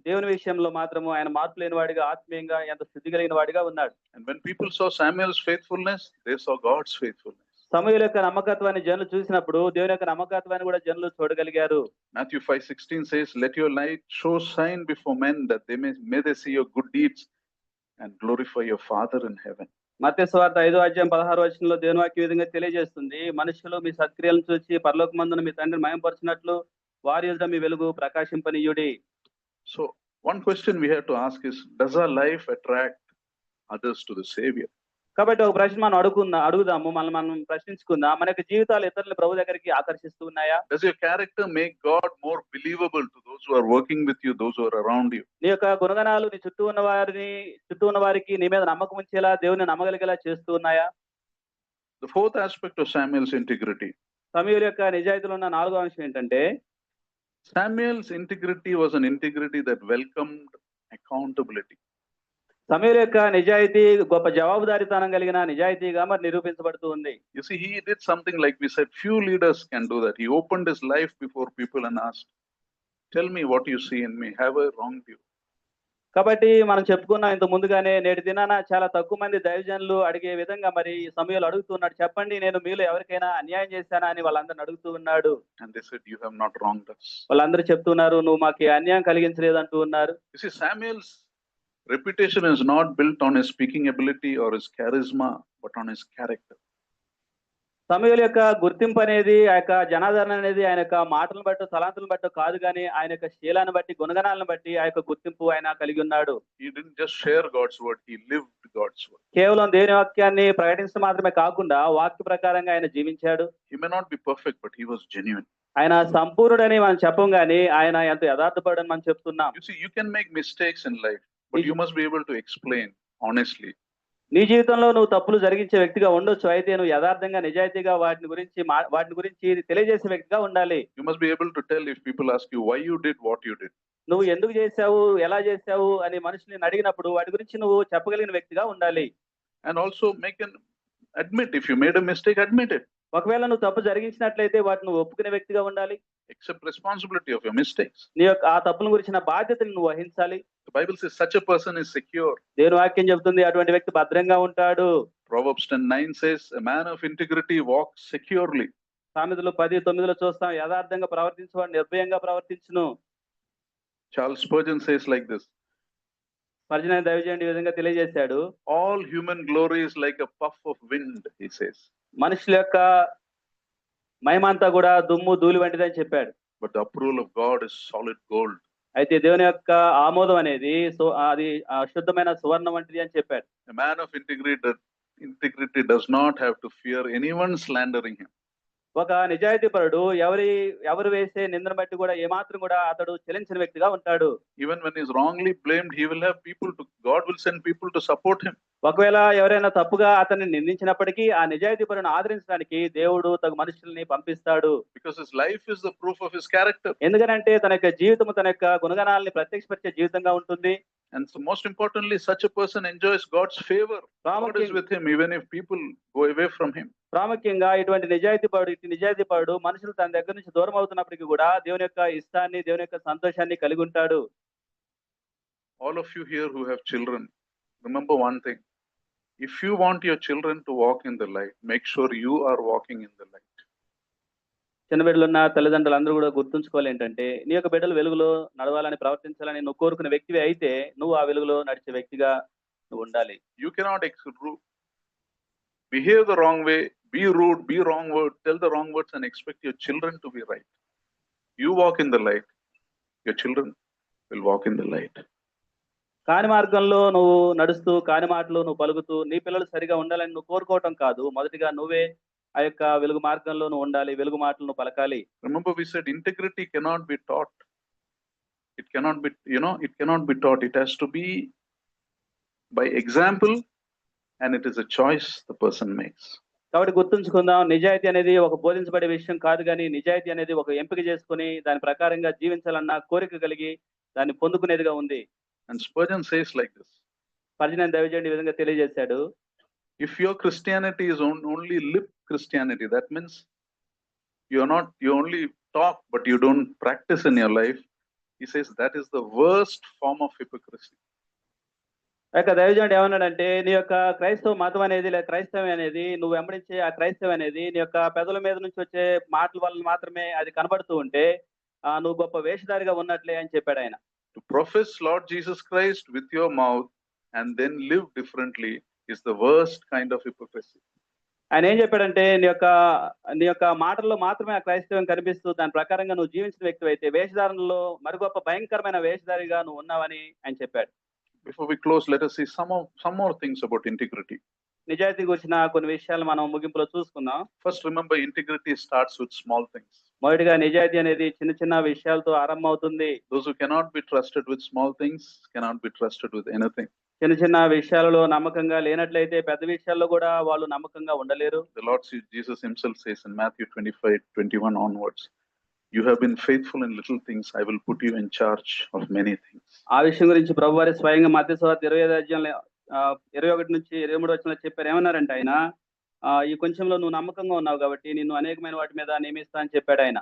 [SPEAKER 2] దేవుని విషయంలో మాత్రము ఆయన మార్పు లేని వాడిగా ఆత్మీయంగా ఎంత శుద్ధి కలిగిన వాడిగా ఉన్నాడు.
[SPEAKER 1] And when people saw Samuel's faithfulness, they saw God's faithfulness.
[SPEAKER 2] సమూయేలు యొక్క నమ్మకత్వాన్ని జనులు చూసినప్పుడు దేవుని యొక్క నమ్మకత్వాన్ని కూడా జనులు చూడగలిగారు.
[SPEAKER 1] Matthew 5:16 says, "Let your light show shine before men, that they may they see your good deeds and glorify your Father in heaven."
[SPEAKER 2] మత్తయి సువార్త 5:16 దేవుని వాక్యం ఈ విధంగా తెలియజేస్తుంది. మనుషులు మీ సత్క్రియలను చూసి పరలోకమందున మీ తండ్రిని మహిమపరచునట్లు వారి ఎదుట మీ వెలుగు ప్రకాశింపనీయుడి.
[SPEAKER 1] So one question we have to ask is, does our life attract others to the Savior?
[SPEAKER 2] కాబట్టి ఒక ప్రశ్న మనం అడుగుదాము. మనం ప్రశ్నించుకుందాం. మన యొక్క జీవితాలు ఇతరులని ప్రభు దగ్గరికి ఆకర్షిస్తూ ఉన్నాయా?
[SPEAKER 1] Does your character make God more believable to those who are working with you, those who are around you?
[SPEAKER 2] నీ యొక్క గుణగణాలు నీ చుట్టూ ఉన్న వారికి నీ మీద నమ్మకం ఉంచేలా, దేవుని నమ్మగలిగేలా చేస్తూ ఉన్నాయా?
[SPEAKER 1] The fourth aspect of Samuel's integrity.
[SPEAKER 2] సమూయేలు యొక్క నిజాయితీలో ఉన్న 4వ అంశం ఏంటంటే,
[SPEAKER 1] Samuel's integrity was an integrity that welcomed accountability.
[SPEAKER 2] సమూయేలు యొక్క నిజాయితీ గొప్ప జవాబుదారీతనం కలిగిన నిజాయితీగా మరి నిరూపించబడుతూ ఉంది.
[SPEAKER 1] You see, he did something like we said, few leaders can do that. He opened his life before people and asked, "Tell me what you see in me. Have I wronged you?"
[SPEAKER 2] కాబట్టి మనం చెప్పుకున్నాం ఇంత ముందుగానే, నేటి దినాన చాలా తక్కువ మంది దైవజనులు అడిగే విధంగా మరి సమూయేలు అడుగుతున్నాడు, చెప్పండి నేను మీలో ఎవరికైనా అన్యాయం చేశానా అని వాళ్ళందరిని అడుగుతూ ఉన్నాడు.
[SPEAKER 1] And they said, "You have not wronged us."
[SPEAKER 2] వాళ్ళందరూ చెప్తున్నారు, నువ్వు మాకు అన్యాయం కలిగించలేదు అంటూ ఉన్నారు.
[SPEAKER 1] You see, Samuel's reputation is not built on his speaking ability or his charisma, but on his character.
[SPEAKER 2] సమూయేలు యొక్క గుర్తింపు అనేది, ఆ యొక్క జనాదరణ అనేది ఆయన యొక్క మాటలను బట్టి, తలాంతులను బట్టి కాదు, కానీ ఆయన యొక్క శీలాన్ని బట్టి, గుణగణాలను బట్టి ఆ యొక్క గుర్తింపు ఆయన కలిగి ఉన్నాడు.
[SPEAKER 1] He didn't just share God's word, he lived God's word.
[SPEAKER 2] కేవలం దేవుని వాక్యాన్ని ప్రకటించడం మాత్రమే కాకుండా వాక్య ప్రకారంగా ఆయన జీవించాడు.
[SPEAKER 1] He may not be perfect, but he was genuine.
[SPEAKER 2] ఆయన సంపూర్ణుడని మనం చెప్పం గానీ ఆయన ఎంత యథార్థపడని మనం చెప్తున్నాం.
[SPEAKER 1] You see, you can make mistakes in life, but you must be able to explain honestly.
[SPEAKER 2] నీ జీవితంలో నువ్వు తప్పులు జరిగించే వ్యక్తిగా ఉండొచ్చు, అయితే నువ్వు యథార్థంగా నిజాయితీగా వాటిని గురించి తెలియజేసే వ్యక్తిగా ఉండాలి.
[SPEAKER 1] You must be able to tell if people ask you why you did what you did.
[SPEAKER 2] నువ్వు ఎందుకు చేశావు, ఎలా చేశావు అని మనుషుల్ని అడిగినప్పుడు వాటి గురించి నువ్వు చెప్పగలిగిన వ్యక్తిగా ఉండాలి.
[SPEAKER 1] And also admit if you made a mistake, admit it.
[SPEAKER 2] ఒకవేళ నువ్వు తప్పు జరిగించినట్లయితే వాటిని నువ్వు ఒప్పుకునే వ్యక్తిగా ఉండాలి.
[SPEAKER 1] Accept responsibility of your mistakes.
[SPEAKER 2] నీ యొక్క ఆ తప్పుల గురించిన బాధ్యతను నువ్వు వహించాలి.
[SPEAKER 1] The Bible says such a person is secure.
[SPEAKER 2] దేవుని వాక్యం చెబుతుంది అటువంటి వ్యక్తి భద్రంగా ఉంటాడు.
[SPEAKER 1] Proverbs 10:9 says a man of integrity walks securely.
[SPEAKER 2] సామెతలు 10:9 చూస్తాం, యథార్థంగా ప్రవర్తించేవాడు నిర్భయంగా ప్రవర్తించును.
[SPEAKER 1] Charles Spurgeon says like this.
[SPEAKER 2] Spurgeon దైవజనుడు ఈ విధంగా తెలియజేశాడు,
[SPEAKER 1] All human glory is like a puff of wind, he says.
[SPEAKER 2] మనుషుల యొక్క మహిమంతా కూడా దుమ్ము ధూళి వంటిదని చెప్పాడు.
[SPEAKER 1] But the approval of God is solid gold.
[SPEAKER 2] అయితే దేవుని యొక్క ఆమోదం అనేది అది శుద్ధమైన సువర్ణ వంటిది అని చెప్పాడు.
[SPEAKER 1] A man of integrity does not have to fear anyone slandering him.
[SPEAKER 2] ఒక నిజాయితీపరుడు ఎవరు వేసే నిందను బట్టి కూడా ఏమాత్రం కూడా అతడు చెలించిన వ్యక్తిగా ఉంటాడు.
[SPEAKER 1] Even when he is wrongly blamed, he will have God will send people to support him.
[SPEAKER 2] ఒకవేళ ఎవరైనా తప్పుగా అతన్ని నిందించినప్పటికీ ఆ నిజాయితీపరుని ఆదరించడానికి దేవుడు తగు మనుషుల్ని పంపిస్తాడు.
[SPEAKER 1] Because his life is the proof of his character.
[SPEAKER 2] ఎందుకంటే తన యొక్క జీవితం తన యొక్క గుణగణాలని ప్రత్యక్షపరిచే జీవితంగా ఉంటుంది.
[SPEAKER 1] And so most importantly, such a person enjoys God's favor. God is with him even if people go away from him.
[SPEAKER 2] ప్రాముఖ్యంగా ఇటువంటి నిజాయితీపరుడు మనుషులు తన దగ్గర నుంచి దూరం అవుతున్నప్పటికీ కూడా దేవుని యొక్క ఇష్టాన్ని, దేవుని యొక్క సంతోషాన్ని కలిగి ఉంటాడు.
[SPEAKER 1] All of you here who have children, remember one thing. If you want your children to walk in the light, make sure you are walking in the light.
[SPEAKER 2] చిన్న బిడ్డలున్న తల్లిదండ్రులు అందరూ కూడా గుర్తుంచుకోవాలి ఏంటంటే, నీ యొక్క బిడ్డలు వెలుగులో నడవాలని, ప్రవర్తించాలని నువ్వు కోరుకునే వ్యక్తివి అయితే నువ్వు ఆ వెలుగులో నడిచే వ్యక్తిగా నువ్వు ఉండాలి.
[SPEAKER 1] You cannot behave the wrong way, be rude, be wrong word, tell the wrong words and expect your children to be right. You walk in the light, your children will walk in the light.
[SPEAKER 2] కాని మార్గంలో నువ్వు నడుస్తూ, కాని మాటలు నువ్వు పలుకుతూ నీ పిల్లలు సరిగా ఉండాలని నువ్వు కోరుకోవటం కాదు, మొదటిగా నువ్వే ఆ యొక్క వెలుగు మార్గంలో నువ్వు ఉండాలి, వెలుగు మాటలు నువ్వు పలకాలి.
[SPEAKER 1] Remember we said integrity cannot be taught. It cannot be taught. It has to be by example, and it is a choice the person makes.
[SPEAKER 2] కాబట్టి గుర్తుంచుకుందాం, నిజాయితీ అనేది ఒక బోధించబడే విషయం కాదు, కానీ నిజాయితీ అనేది ఒక ఎంపిక చేసుకుని దాని ప్రకారంగా జీవించాలన్న కోరిక కలిగి దాన్ని పొందుకునేదిగా ఉంది.
[SPEAKER 1] And Spurgeon says like this.
[SPEAKER 2] Spurgeon దైవజనుడు ఈ విధంగా తెలియజేశాడు,
[SPEAKER 1] if your Christianity is only lip Christianity, that means you only talk but you don't practice in your life. He says that is the worst form of hypocrisy.
[SPEAKER 2] దైవజనుడు ఏమన్నాడంటే, నీ యొక్క క్రైస్తవ మతం అనేది లేదా క్రైస్తవం అనేది, నువ్వు వెంబడించే ఆ క్రైస్తవం అనేది నీ యొక్క పెదల మీద నుంచి వచ్చే మాటల వల్ల మాత్రమే అది కనబడుతూ ఉంటే నువ్వు గొప్ప వేషధారిగా ఉన్నట్లే అని చెప్పాడు ఆయన.
[SPEAKER 1] To profess Lord Jesus Christ with your mouth and then live differently is the worst kind of hypocrisy.
[SPEAKER 2] ఆయన ఏం చెప్పాడంటే, నీ యొక్క మాటల్లో మాత్రమే ఆ క్రైస్తవం కనిపిస్తూ దాని ప్రకారంగా నువ్వు జీవించిన వ్యక్తి అయితే వేషధారణలో మరి గొప్ప భయంకరమైన వేషధారిగా నువ్వు ఉన్నావని ఆయన చెప్పాడు.
[SPEAKER 1] Before we close, let us see some more things about integrity.
[SPEAKER 2] నిజాయితీ గురించిన కొన్ని విషయాలు మనం ముగింపులో చూసుకుందాం.
[SPEAKER 1] First, remember, integrity starts with small things.
[SPEAKER 2] మొదటిగా నిజాయితీ అనేది చిన్న చిన్న విషయాలతో ఆరంభమవుతుంది.
[SPEAKER 1] Those who cannot be trusted with small things cannot be trusted with anything.
[SPEAKER 2] చిన్న చిన్న విషయాలలో నమ్మకంగా లేనట్లయితే పెద్ద విషయాల్లో కూడా వాళ్ళు నమ్మకంగా ఉండలేరు.
[SPEAKER 1] The Lord Jesus himself says in Matthew 25:21 onwards, you have been faithful in little things, I will put you in charge of many things.
[SPEAKER 2] ఆ విషయం గురించి ప్రభువారి స్వయంగా మత్తయి సువార్త 25 అధ్యాయంలో 21 నుంచి 23 వచనంలో చెప్పారు. ఏమన్నారంటే ఆయన ఈ కొంచెంలో నువ్వు నమ్మకంగా ఉన్నావు కాబట్టి నిన్ను అనేకమైన వాటి మీద నియమిస్తా అని చెప్పాడు ఆయన.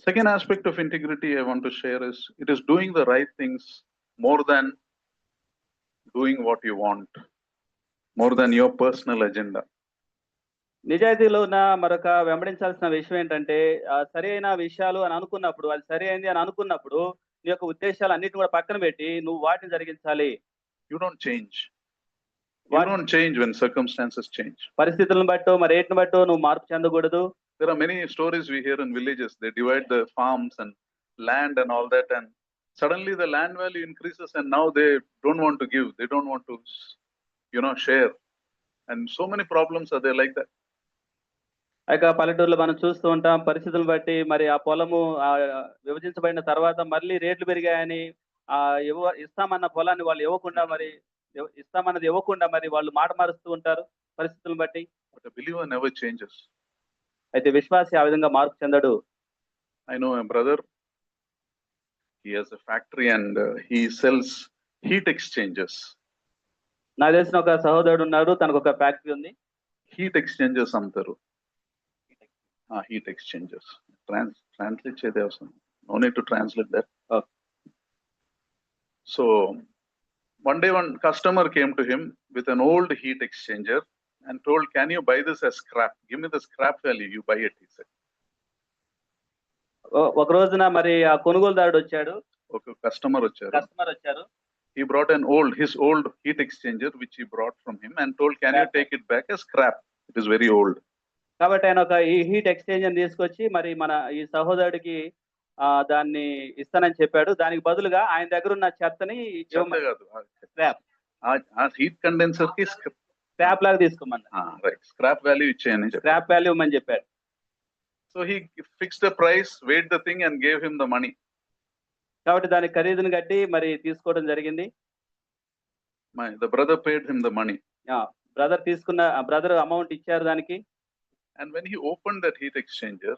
[SPEAKER 1] Second aspect of integrity I want to share is it is doing the right things more than doing what you want, more than your personal agenda.
[SPEAKER 2] నిజాయితీలో ఉన్న మరొక వెంబడించాల్సిన విషయం ఏంటంటే సరైన విషయాలు అని అనుకున్నప్పుడు, అది సరి అయింది అని అనుకున్నప్పుడు నీ యొక్క ఉద్దేశాలు అన్నిటిని కూడా పక్కన పెట్టి నువ్వు వాటిని జరిగించాలి.
[SPEAKER 1] You don't change. You don't change when circumstances change.
[SPEAKER 2] పరిస్థితులను బట్టో మరి ఏటిని బట్టో నువ్వు మార్పు చెందకూడదు.
[SPEAKER 1] There are many stories we hear in villages. They divide the farms and land and all that, and suddenly the land value increases and now they don't want to give. They don't want to, share. And so many problems are there like that.
[SPEAKER 2] ఇక పల్లెటూరులో మనం చూస్తూ ఉంటాం. పరిస్థితులను బట్టి మరి ఆ పొలము విభజించబడిన తర్వాత మళ్ళీ రేట్లు పెరిగాయని ఇస్తామన్న పొలాన్ని వాళ్ళు ఇవ్వకుండా మరి వాళ్ళు మాట మారుస్తూ ఉంటారు పరిస్థితులను బట్టి.
[SPEAKER 1] But a believer never changes.
[SPEAKER 2] అయితే విశ్వాసి ఆ విధంగా మార్పు చెందడు.
[SPEAKER 1] I know a brother. He has a factory and he sells heat exchangers.
[SPEAKER 2] నాకు తెలిసిన ఒక సహోదరుడు ఉన్నాడు. తనకు ఒక ఫ్యాక్టరీ ఉంది.
[SPEAKER 1] Heat exchangers అంటారు. Heat exchangers. Translate cheyade avasam. No need to translate that. So one day one customer came to him with an old heat exchanger and told, can you buy this as scrap? Give me the scrap value, you buy it, he said.
[SPEAKER 2] ఒక రోజున మరి ఆ కొనుగోలుదారుడు వచ్చాడు.
[SPEAKER 1] ఒక కస్టమర్ వచ్చారు. He brought his old heat exchanger which he brought from him and told, can you take it back as scrap? It is very old.
[SPEAKER 2] కాబట్టి ఆయన ఒక ఈ హీట్ ఎక్స్చేంజర్ తీసుకొచ్చి మరి మన ఈ సహోదరుడికి దాన్ని ఇస్తానని చెప్పాడు. దానికి బదులుగా ఆయన దగ్గర ఉన్న చెత్తని
[SPEAKER 1] హీట్ కండెన్సర్ కి
[SPEAKER 2] స్క్రాప్ లాగా తీసుకోమన్నారు.
[SPEAKER 1] స్క్రాప్ వాల్యూ ఇచ్చేయని
[SPEAKER 2] స్క్రాప్ వాల్యూ ఇవ్వమని చెప్పాడు.
[SPEAKER 1] So he fixed the price, weight the thing and gave him the money.
[SPEAKER 2] కాబట్టి దాని ఖరీదును కట్టి మరి తీసుకోవడం జరిగింది.
[SPEAKER 1] The brother paid him the money.
[SPEAKER 2] Brother amount ఇచ్చారు దానికి.
[SPEAKER 1] And when he opened that heat exchanger,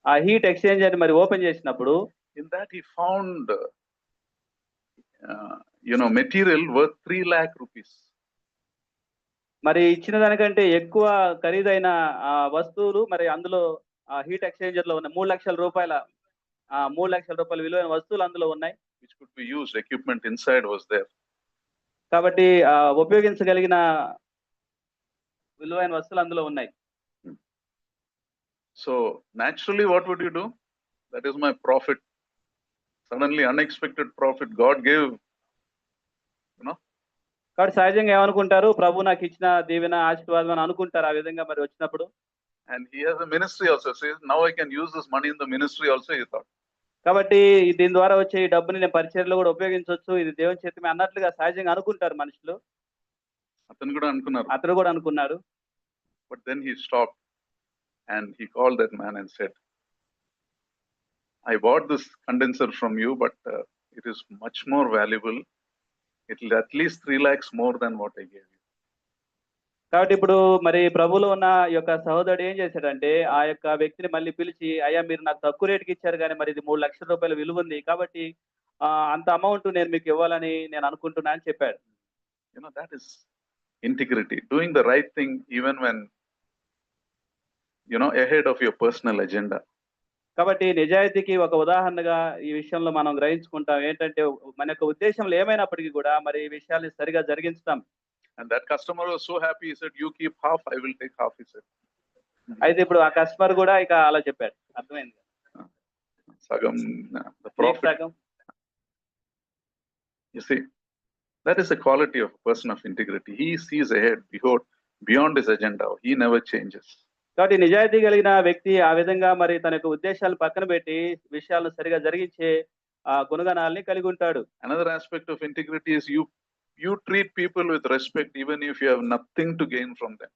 [SPEAKER 2] ఆ హీట్ ఎక్స్చేంజర్ మరి ఓపెన్ చేసినప్పుడు
[SPEAKER 1] in that he found material worth 3 lakh rupees.
[SPEAKER 2] మరి ఇచ్చిన దానికంటే ఎక్కువ ఖరీదైన వస్తువులు మరి అందులో హీట్ ఎక్స్చేంజర్ లో ఉన్నాయి. 3 లక్షల రూపాయల విలువైన వస్తువులు అందులో ఉన్నాయి.
[SPEAKER 1] Which could be used, equipment inside was there.
[SPEAKER 2] కాబట్టి ఉపయోగించగలిగిన విలువైన వస్తువులు అందులో ఉన్నాయి.
[SPEAKER 1] So naturally, what would you do? That is my profit. Suddenly, unexpected profit God gave.
[SPEAKER 2] కాబట్టి సహజంగా ఏమనుకుంటారు, ప్రభు నాకు ఇచ్చిన దీవెన ఆశీర్వాదం అని అనుకుంటారు. ఆ విధంగా మరి వచ్చినప్పుడు.
[SPEAKER 1] And he has a ministry also. Says now I can use this money in the ministry also, he thought.
[SPEAKER 2] కాబట్టి దీని ద్వారా వచ్చే ఈ డబ్బుని నేను పరిచర్యలో కూడా ఉపయోగించవచ్చు, ఇది దేవుని చేతమే అన్నట్లుగా సహజంగా అనుకుంటారు మనుషులు.
[SPEAKER 1] అతను కూడా
[SPEAKER 2] అనుకున్నారు.
[SPEAKER 1] But then he stopped. And he called that man and said, I bought this condenser from you, but it is much more valuable. It will at least 3 lakhs more than what I gave you.
[SPEAKER 2] కాబట్టి ఇప్పుడు మరి ప్రభువులో ఉన్న ఈ యొక్క సహోదరుడు ఏం చేశాడంటే ఆ యొక్క వ్యక్తిని మళ్ళీ పిలిచి, అయ్యా మీరు నాకు తక్కువ రేటుకి ఇచ్చారు కానీ మరి ఇది 3 లక్షల రూపాయల విలువ ఉంది, కాబట్టి అంత అమౌంట్ నేను మీకు ఇవ్వాలని నేను అనుకుంటున్నా అని చెప్పాడు.
[SPEAKER 1] That is integrity, doing the right thing even when ahead of your personal agenda.
[SPEAKER 2] కాబట్టి నిజాయితీకి ఒక ఉదాహరణగా ఈ విషయంలో మనం గ్రహించుకుంటాం. ఏంటంటే మన యొక్క ఉద్దేశంలో ఏమైనప్పటికీ కూడా మరి ఈ విషయాన్ని సరిగా జరిగించడం.
[SPEAKER 1] And that customer was so happy, he said, you keep half, I will take half, he said.
[SPEAKER 2] అయితే ఇప్పుడు ఆ కస్టమర్ కూడా ఇక అలా చెప్పాడు. అర్థమైంది.
[SPEAKER 1] సగం the profit. You see, that is the quality of a person of integrity. He sees ahead, beyond his agenda. He never changes.
[SPEAKER 2] కాబట్టి నిజాయితీ కలిగిన వ్యక్తి ఆ విధంగా మరి తన యొక్క ఉద్దేశాలను పక్కన పెట్టి విషయాలను సరిగా జరిగించే గుణగణాలని కలిగి ఉంటాడు.
[SPEAKER 1] Another aspect of integrity is you You treat people with respect even if you have nothing to gain from them.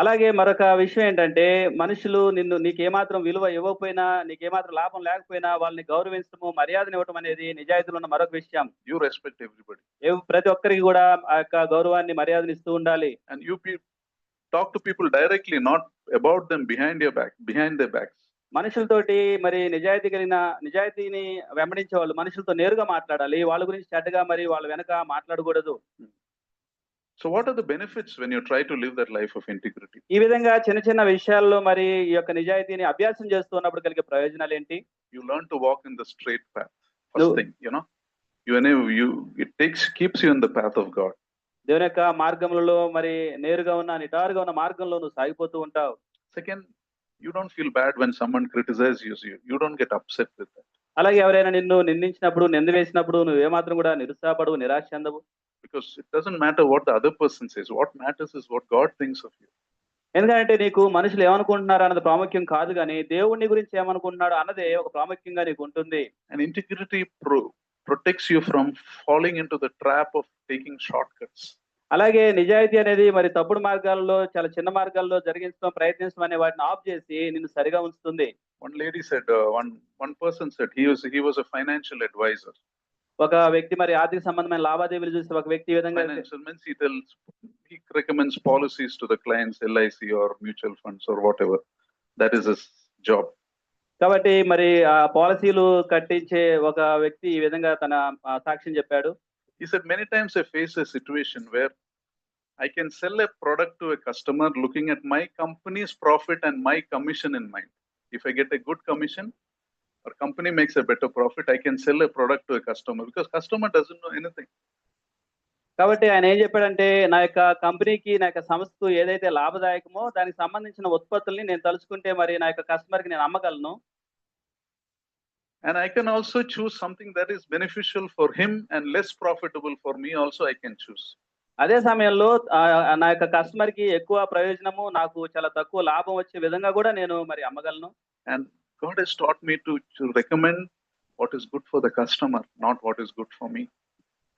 [SPEAKER 2] అలాగే మరొక విషయం ఏంటంటే మనుషులు నీకేమాత్రం విలువ ఇవ్వకపోయినా, నీకేమాత్రం లాభం లేకపోయినా వాళ్ళని గౌరవించడము, మర్యాదనివ్వటం అనేది నిజాయితీలో ఉన్న మరొక విషయం.
[SPEAKER 1] You respect everybody.
[SPEAKER 2] ప్రతి ఒక్కరికి కూడా ఆ యొక్క గౌరవాన్ని, మర్యాదనిస్తూ ఉండాలి.
[SPEAKER 1] And you talk to people directly, not about them behind their backs.
[SPEAKER 2] మనుషులతోటి మరి నిజాయితీని వెంబడించే వాళ్ళు మనుషులతో నేరుగా మాట్లాడాలి. వాళ్ళ గురించి చెడ్డగా మరి వాళ్ళ వెనక మాట్లాడకూడదు.
[SPEAKER 1] So what are the benefits when you try to live that life of integrity?
[SPEAKER 2] ఈ విధంగా చిన్న చిన్న విషయాల్లో మరి ఈ యొక్క నిజాయితీని అభ్యాసం చేస్తున్నప్పుడు కలిగే ప్రయోజనాలు ఏంటి?
[SPEAKER 1] You learn to walk in the straight path. First thing, keeps you in the path of God.
[SPEAKER 2] దేవుని యొక్క మార్గములలో మరి నేరుగా ఉన్న నిటారుగా ఉన్న మార్గంలో నువ్వు సాగిపోతూ ఉంటావు.
[SPEAKER 1] Second, you don't feel bad when someone criticizes you. You don't get upset with that.
[SPEAKER 2] అలాగే ఎవరైనా నిన్ను నిందించినప్పుడు, నింద వేసినప్పుడు నువ్వు ఏమాత్రం కూడా నిరుత్సాహపడవు, నిరాశ చెందవు.
[SPEAKER 1] Because it doesn't matter what the other person says. What matters is what God thinks of you.
[SPEAKER 2] ఎందుకంటే నీకు మనుషులు ఏమనుకుంటున్నారు అన్నది ప్రాముఖ్యం కాదు, కానీ దేవుని గురించి ఏమనుకుంటున్నాడు అన్నదే ఒక ప్రాముఖ్యంగా నీకు ఉంటుంది.
[SPEAKER 1] And integrity protects you from falling into the trap of taking shortcuts.
[SPEAKER 2] అలాగే నిజాయితీ అనేది మరి తప్పుడు మార్గాల్లో, చాలా చిన్న మార్గాల్లో ప్రయత్నించడం అనే వాటిని ఆఫ్ చేసి నిన్ను సరిగా ఉంచుతుంది.
[SPEAKER 1] One lady said, one person said he was a financial advisor.
[SPEAKER 2] ఒక వ్యక్తి మరి ఆర్థిక సంబంధమైన లావాదేవీలు చూసి ఒక వ్యక్తి ఈ విధంగా
[SPEAKER 1] financial means he recommends policies to the clients, LIC or mutual funds or whatever. That is his job.
[SPEAKER 2] కాబట్టి మరి ఆ పాలసీలు కట్టించే ఒక వ్యక్తి ఈ విధంగా తన సాక్ష్యం చెప్పాడు.
[SPEAKER 1] He said many times I face a situation where I can sell a product to a customer looking at my company's profit and my commission in mind. If I get a good commission or company makes a better profit, I can sell a product to a customer because customer doesn't know anything.
[SPEAKER 2] కాబట్టి ఆయన ఏం చెప్పాడంటే, నా యొక్క కంపెనీకి, నా యొక్క సంస్థకు ఏదైతే లాభదాయకమో దానికి సంబంధించిన ఉత్పత్తుల్ని నేను తలుచుకుంటే మరి నా యొక్క కస్టమర్కి నేను అమ్మగలను.
[SPEAKER 1] And I can also choose something that is beneficial for him and less profitable for me also I can choose.
[SPEAKER 2] అదే సమయంలో నా యొక్క కస్టమర్కి ఎక్కువ ప్రయోజనము, నాకు చాలా తక్కువ లాభం వచ్చే విధంగా కూడా నేను మరి అమ్మగలను.
[SPEAKER 1] And God has taught me to recommend what is good for the customer, not what is good for me.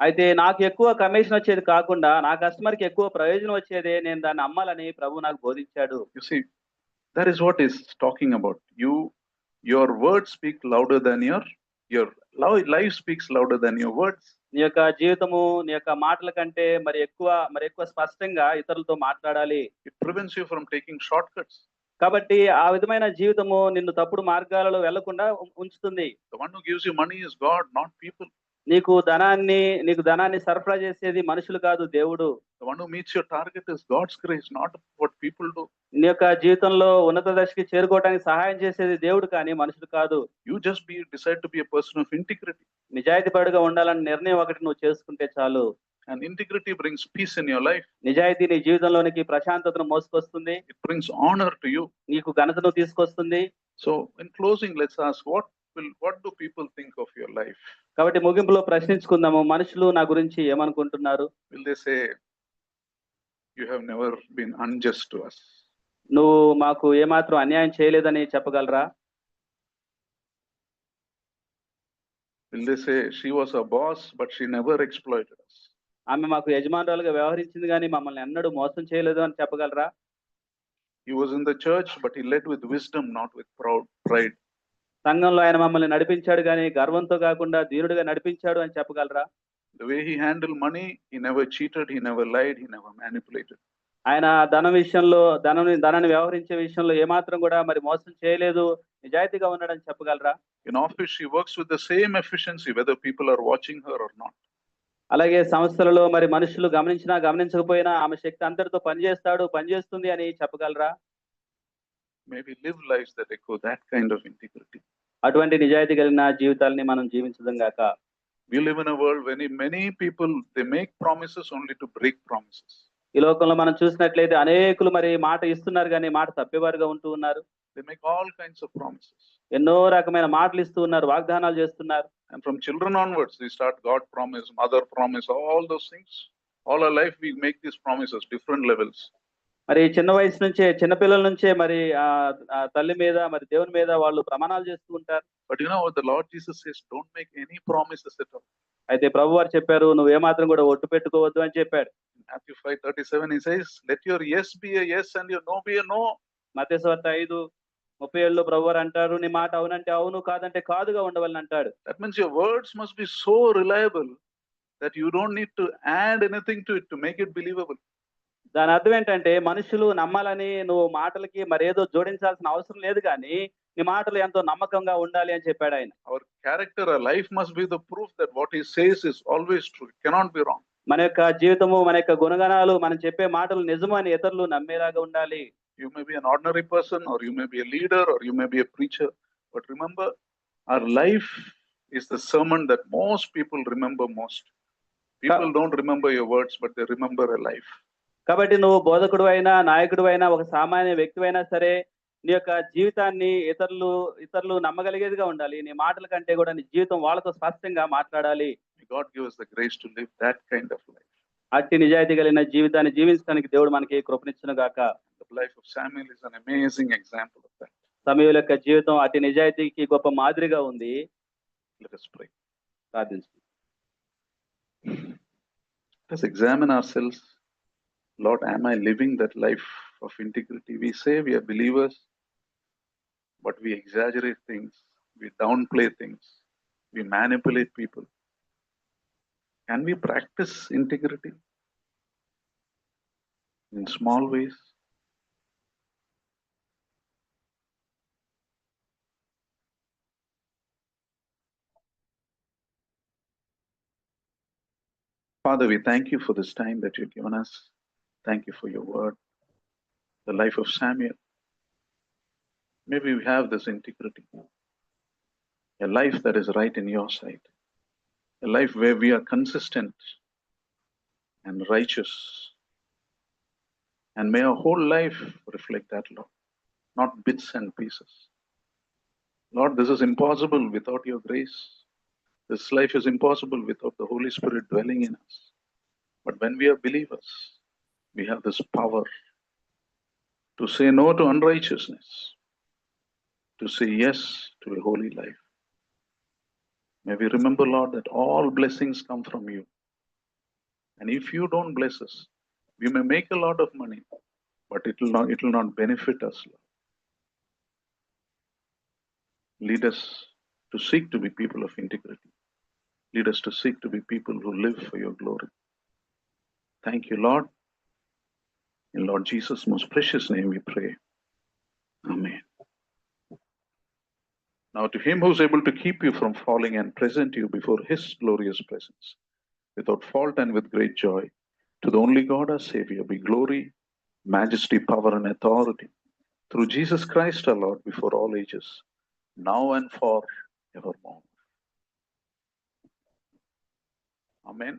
[SPEAKER 2] అయితే నాకు ఎక్కువ కమిషన్ వచ్చేది కాకుండా నా కస్టమర్కి ఎక్కువ ప్రయోజనం వచ్చేదే నేను దాన్ని అమ్మాలని ప్రభు నాకు బోధించాడు.
[SPEAKER 1] You see, that is what is talking about. Your words speak louder than your life speaks louder than your words.
[SPEAKER 2] నీ యొక్క జీవితము నీ యొక్క మాటల కంటే మరి ఎక్కువ స్పష్టంగా ఇతరులతో మాట్లాడాలి.
[SPEAKER 1] It prevents you from taking shortcuts.
[SPEAKER 2] కాబట్టి ఆ విధమైన జీవితము నిన్ను తప్పుడు మార్గాలలో వెళ్లకుండా ఉంచుతుంది.
[SPEAKER 1] The one who gives you money is God, not people.
[SPEAKER 2] నీకు ధనాన్ని సరఫరా చేసేది మనుషులు కాదు, దేవుడు.
[SPEAKER 1] The one who meets your target is God's grace, not what people do.
[SPEAKER 2] నీ యొక్క జీవితంలో ఉన్నత దశకి చేరుకోవడానికి సహాయం చేసేది దేవుడు కానీ మనుషులు కాదు.
[SPEAKER 1] You just decide to be a person of integrity.
[SPEAKER 2] నిజాయితీపరుడుగా ఉండాలని నిర్ణయం ఒకటి నువ్వు చేసుకుంటే చాలు.
[SPEAKER 1] And integrity brings peace in your life.
[SPEAKER 2] నిజాయితీ నీ జీవితంలోనికి ప్రశాంతతను మోసుకొస్తుంది.
[SPEAKER 1] It brings honor to you.
[SPEAKER 2] నీకు ఘనతను తీసుకొస్తుంది.
[SPEAKER 1] So in closing, let's ask what do people think of your life?
[SPEAKER 2] కాబట్టి ముగింపులో ప్రశ్నించుకుందాము, మనుషులు నా గురించి ఏమనుకుంటున్నారు?
[SPEAKER 1] Will they say you have never been unjust to us?
[SPEAKER 2] నువ్వు మాకు ఏమాత్రం అన్యాయం చేయలేదని చెప్పగలరా?
[SPEAKER 1] Will they say she was a boss but she never exploited us?
[SPEAKER 2] ఆమె మాకు యజమానురాలుగా వ్యవహరించింది కానీ మమ్మల్ని ఎన్నడూ మోసం చేయలేదు అని చెప్పగలరా?
[SPEAKER 1] He was in the church but he led with wisdom, not with pride.
[SPEAKER 2] సంఘంలో ఆయన మమ్మల్ని నడిపించాడు కానీ గర్వంతో కాకుండా దీనుడిగా నడిపించాడు అని చెప్పగలరా?
[SPEAKER 1] The way he handled money, he never cheated, he never lied, he never manipulated.
[SPEAKER 2] ఆయన ధనాన్ని వ్యవహరించే విషయంలో ఏమాత్రం కూడా మరి మోసం చేయలేదు, నిజాయితీగా ఉన్నాడని చెప్పగలరా?
[SPEAKER 1] In office she works with the same efficiency whether people are watching her or not.
[SPEAKER 2] అలాగే సంస్థలలో మరి మనుషులు గమనించినా గమనించకపోయినా ఆమె శక్తి అందరితో పనిచేస్తుంది అని చెప్పగలరా?
[SPEAKER 1] Maybe live lives that echo that kind of integrity.
[SPEAKER 2] అటువంటి నిజాయితీ కలిగిన జీవితాలని మనం జీవించడం గాక.
[SPEAKER 1] We live in a world where many people they make promises only to break promises.
[SPEAKER 2] ఈ లోకంలో మనం చూసినట్లయితే అనేకులు మరి మాట ఇస్తున్నారు కానీ మాట తప్పేవారుగా ఉంటూ ఉన్నారు.
[SPEAKER 1] They make all kinds of promises.
[SPEAKER 2] ఎన్నో రకమైన మాటలు ఇస్తూ ఉన్నారు, వాగ్దానాలు చేస్తున్నారు.
[SPEAKER 1] And from children onwards we start God promise, mother promise, all those things. All our life we make these promises, different levels.
[SPEAKER 2] మరి చిన్న వయసు నుంచే, చిన్నపిల్లల నుంచే మరి తల్లి మీద మరి దేవుని మీద వాళ్ళు ప్రమాణాలు చేస్తూ ఉంటారు.
[SPEAKER 1] But you know what the Lord Jesus says, don't make any promises at all.
[SPEAKER 2] అయితే ప్రభువారు చెప్పారు, నువ్వేమాత్రం కూడా ఒట్టు పెట్టుకోవద్దు అని చెప్పాడు.
[SPEAKER 1] Matthew 5:37 he says, let your yes be a yes and your no be a no.
[SPEAKER 2] మత్తయి సువార్త 5:37లో ప్రభువారు అంటారు, నీ మాట అవునంటే అవును, కాదంటే కాదుగా ఉండవలని అంటాడు.
[SPEAKER 1] That means your words must be so reliable that you don't need to add anything to it to make it believable.
[SPEAKER 2] దాని అర్థం ఏంటంటే మనుషులు నమ్మాలని నువ్వు మాటలకి మరేదో జోడించాల్సిన అవసరం లేదు కానీ నీ మాటలు ఎంతో నమ్మకంగా ఉండాలి అని చెప్పాడు ఆయన.
[SPEAKER 1] Our character, our life must be the proof that what he says is always true. It cannot be wrong.
[SPEAKER 2] మన యొక్క జీవితము, మన యొక్క గుణగణాలు, మనం చెప్పే మాటలు నిజమని ఇతరులు నమ్మేలాగా ఉండాలి.
[SPEAKER 1] You may be an ordinary person, or you may be a leader, or you may be a preacher. But remember, our life is the sermon that most people remember most. People don't remember your words, but they remember a life.
[SPEAKER 2] కాబట్టి నువ్వు బోధకుడు అయినా, నాయకుడు అయినా, ఒక సామాన్య వ్యక్తి అయినా సరే, నీ యొక్క జీవితాన్ని ఇతరులు నమ్మగలిగేదిగా ఉండాలి. నీ మాటల కంటే కూడా నీ జీవితం వాళ్ళతో స్పష్టంగా మాట్లాడాలి.
[SPEAKER 1] May God give us the grace to live that kind of life.
[SPEAKER 2] అట్టి నిజాయితీ కలిగిన జీవితాన్ని జీవించడానికి దేవుడు మనకి కృపనిచ్చును గాక.
[SPEAKER 1] The life of Samuel is an amazing example of that.
[SPEAKER 2] సమూయేలు యొక్క జీవితం అట్టి నిజాయితీకి గొప్ప మాదిరిగా ఉంది.
[SPEAKER 1] Let us pray.
[SPEAKER 2] ప్రార్థించు.
[SPEAKER 1] Let us examine ourselves. Lord, am I living that life of integrity? We say we are believers, but we exaggerate things, we downplay things, we manipulate people. Can we practice integrity in small ways? Father, we thank you for this time that you've given us. Thank you for your word, the life of Samuel. Maybe we have this integrity, a life that is right in your sight, a life where we are consistent and righteous. And may our whole life reflect that, Lord, not bits and pieces. Lord, this is impossible without your grace. This life is impossible without the Holy Spirit dwelling in us. But when we are believers, we have this power to say no to unrighteousness, to say yes to a holy life. May we remember, Lord, that all blessings come from you. And if you don't bless us, we may make a lot of money, but it will not benefit us, Lord. Lead us to seek to be people of integrity. Lead us to seek to be people who live for your glory. Thank you, Lord. In Lord Jesus' most precious name we pray. Amen. Now to him who is able to keep you from falling and present you before his glorious presence, without fault and with great joy, to the only God our Savior be glory, majesty, power, and authority, through Jesus Christ our Lord, before all ages, now and for evermore. Amen.